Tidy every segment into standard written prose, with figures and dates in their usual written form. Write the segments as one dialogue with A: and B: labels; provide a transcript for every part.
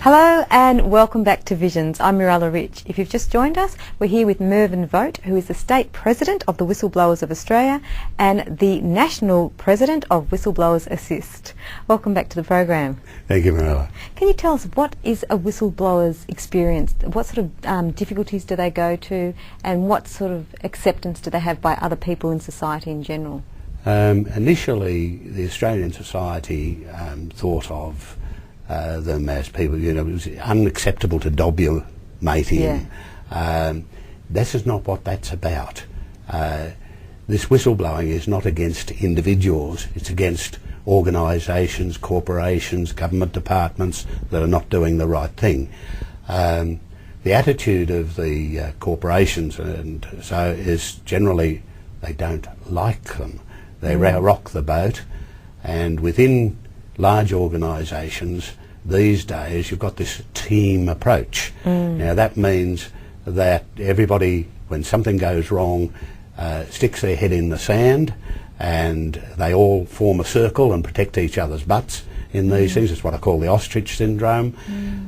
A: Hello and welcome back to Visions. I'm Mirella Rich. If you've just joined us, we're here with Mervyn Vogt, who is the State President of the Whistleblowers of Australia and the National President of Whistleblowers Assist. Welcome back to the program.
B: Thank you, Mirella.
A: Can you tell us, what is a whistleblower's experience? What sort of difficulties do they go to, and what sort of acceptance do they have by other people in society in general?
B: Initially, the Australian society thought of them as people, it was unacceptable to dob your mate in. This is not what that's about. This whistleblowing is not against individuals, it's against organisations, corporations, government departments that are not doing the right thing. The attitude of the corporations and so is generally they don't like them. They rock the boat, and within large organisations these days you've got this team approach. Now that means that everybody, when something goes wrong, sticks their head in the sand and they all form a circle and protect each other's butts in these things. It's what I call the ostrich syndrome.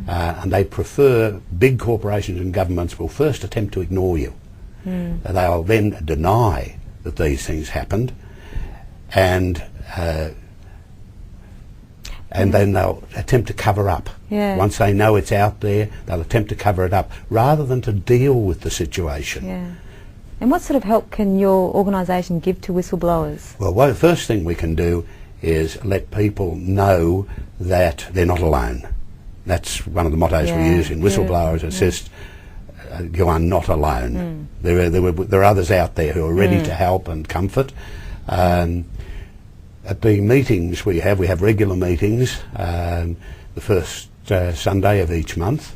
B: And they prefer, big corporations and governments will first attempt to ignore you. They'll then deny that these things happened, and then they'll attempt to cover up. Once they know it's out there, they'll attempt to cover it up rather than to deal with the situation.
A: And what sort of help can your organisation give to whistleblowers?
B: Well, the first thing we can do is let people know that they're not alone. That's one of the mottos we use in Whistleblowers Assist. You are not alone. There are others out there who are ready to help and comfort. At the meetings we have regular meetings, the first Sunday of each month,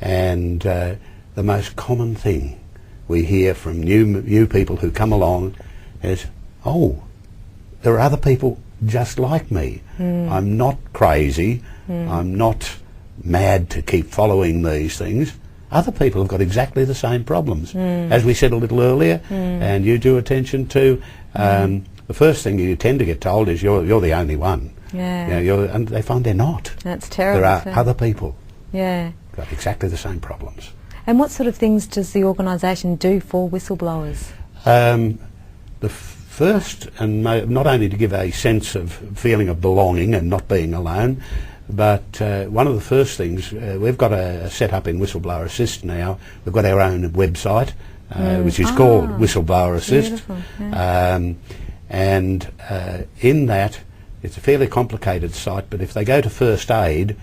B: and the most common thing we hear from new people who come along is, oh, there are other people just like me. I'm not crazy, I'm not mad to keep following these things. Other people have got exactly the same problems. As we said a little earlier, and you drew attention to, the first thing you tend to get told is you're the only one. And they find they're not.
A: That's terrible.
B: There are other people
A: got
B: exactly the same problems.
A: And what sort of things does the organisation do for whistleblowers?
B: The first, and not only to give a sense of feeling of belonging and not being alone, but one of the first things, we've got a set up in Whistleblower Assist now. We've got our own website, which is called Whistleblower Assist. And in that, it's a fairly complicated site, but if they go to first aid,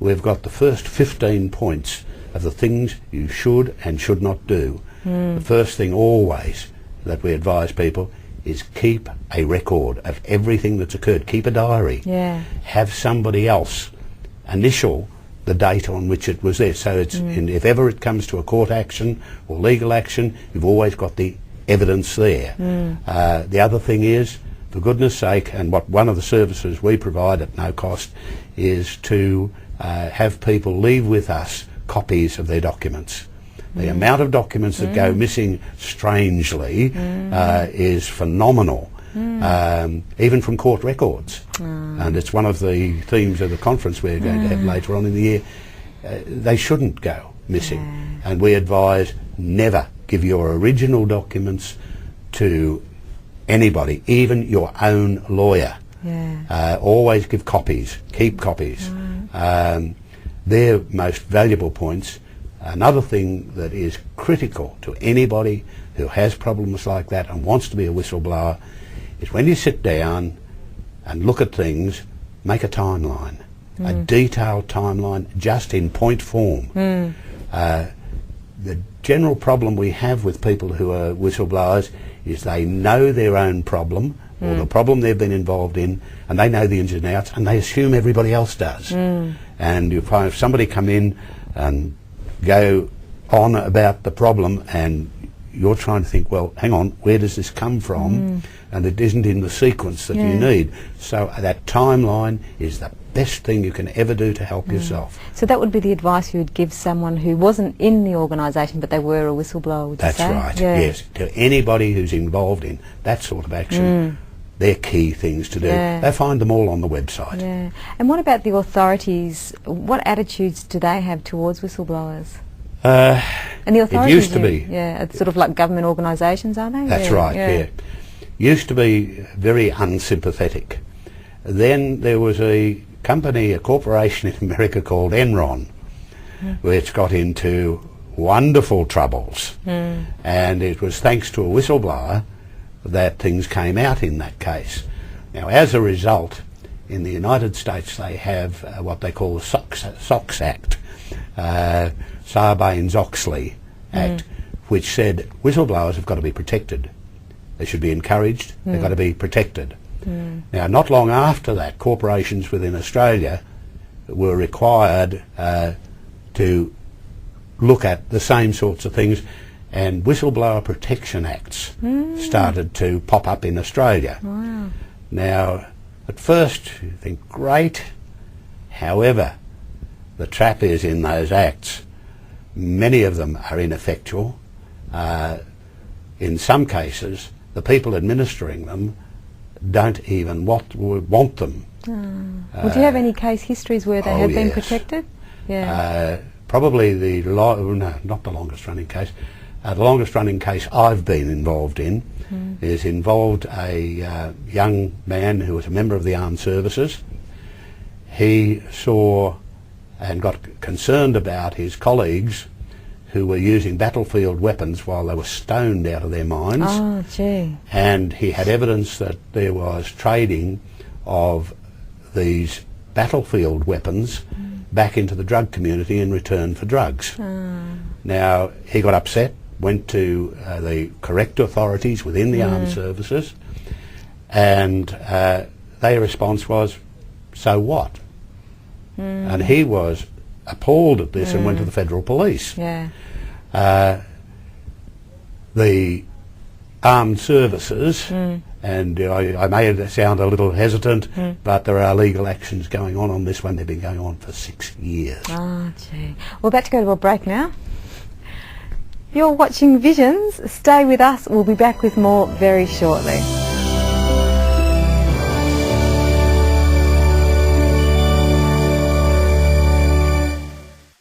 B: we've got the first 15 points of the things you should and should not do. The first thing always that we advise people is keep a record of everything that's occurred. Keep a diary. Have somebody else initial the date on which it was there. So it's if ever it comes to a court action or legal action, you've always got the evidence there. The other thing is, for goodness sake, and one of the services we provide at no cost is to have people leave with us copies of their documents. The amount of documents that go missing strangely is phenomenal, even from court records. And it's one of the themes of the conference we're going to have later on in the year. They shouldn't go missing, and we advise never give your original documents to anybody, even your own lawyer. Always give copies, keep copies. They're most valuable points. Another thing that is critical to anybody who has problems like that and wants to be a whistleblower is when you sit down and look at things, make a timeline, a detailed timeline, just in point form. The general problem we have with people who are whistleblowers is they know their own problem or the problem they've been involved in, and they know the ins and outs, and they assume everybody else does. And you find if somebody come in and go on about the problem and you're trying to think, well, hang on, where does this come from? And it isn't in the sequence that you need. So that timeline is the best thing you can ever do to help yourself.
A: So that would be the advice you would give someone who wasn't in the organisation but they were a whistleblower, would you say?
B: That's right, yes. To anybody who's involved in that sort of action, their key things to do.
A: Yeah.
B: They find them all on the website.
A: Yeah. And what about the authorities? What attitudes do they have towards whistleblowers? And the authorities,
B: used to be.
A: Yeah, it's sort of like government organisations, are they?
B: That's right, yeah. Used to be very unsympathetic. Then there was a company, a corporation in America called Enron, which got into wonderful troubles. And it was thanks to a whistleblower that things came out in that case. Now, as a result, in the United States they have what they call the SOX Act, Sarbanes-Oxley Act, which said whistleblowers have got to be protected. They should be encouraged, they've got to be protected. Now, not long after that, corporations within Australia were required to look at the same sorts of things, and whistleblower protection acts started to pop up in Australia.
A: Wow.
B: Now, at first you think, great. However, the trap is in those acts, many of them are ineffectual. In some cases, the people administering them don't even want them.
A: Well, do you have any case histories where they have been protected? Yeah.
B: Probably not the longest running case. The longest running case I've been involved in is involved a young man who was a member of the armed services. He saw and got concerned about his colleagues who were using battlefield weapons while they were stoned out of their minds.
A: Oh, gee.
B: And he had evidence that there was trading of these battlefield weapons back into the drug community in return for drugs. Now, he got upset, went to the correct authorities within the armed services, and their response was, so what? And he was appalled at this and went to the federal police.
A: Yeah.
B: The armed services, and I may sound a little hesitant, but there are legal actions going on this one. They've been going on for 6 years.
A: Oh, gee. We're about to go to a break now. You're watching Visions. Stay with us. We'll be back with more very shortly.